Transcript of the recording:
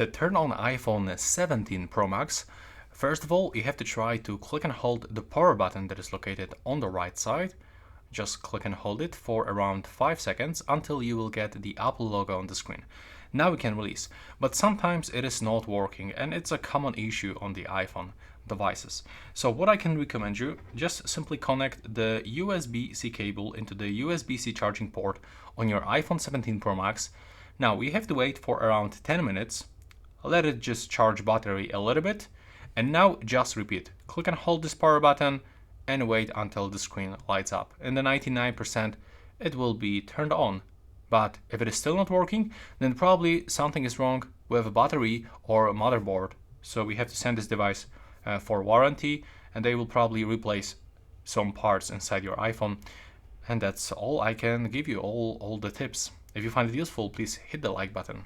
To turn on iPhone 17 Pro Max, first of all, you have to try to click and hold the power button that is located on the right side. Just click and hold it for around 5 seconds until you will get the Apple logo on the screen. Now we can release, but sometimes it is not working and it's a common issue on the iPhone devices. So what I can recommend you, just simply connect the USB-C cable into the USB-C charging port on your iPhone 17 Pro Max. Now we have to wait for around 10 minutes, let it just charge battery a little bit, and now just repeat. Click and hold this power button and wait until the screen lights up. And the 99% it will be turned on. But if it is still not working, then probably something is wrong with a battery or a motherboard. So we have to send this device for warranty, and they will probably replace some parts inside your iPhone. And that's all I can give you, all the tips. If you find it useful, please hit the like button.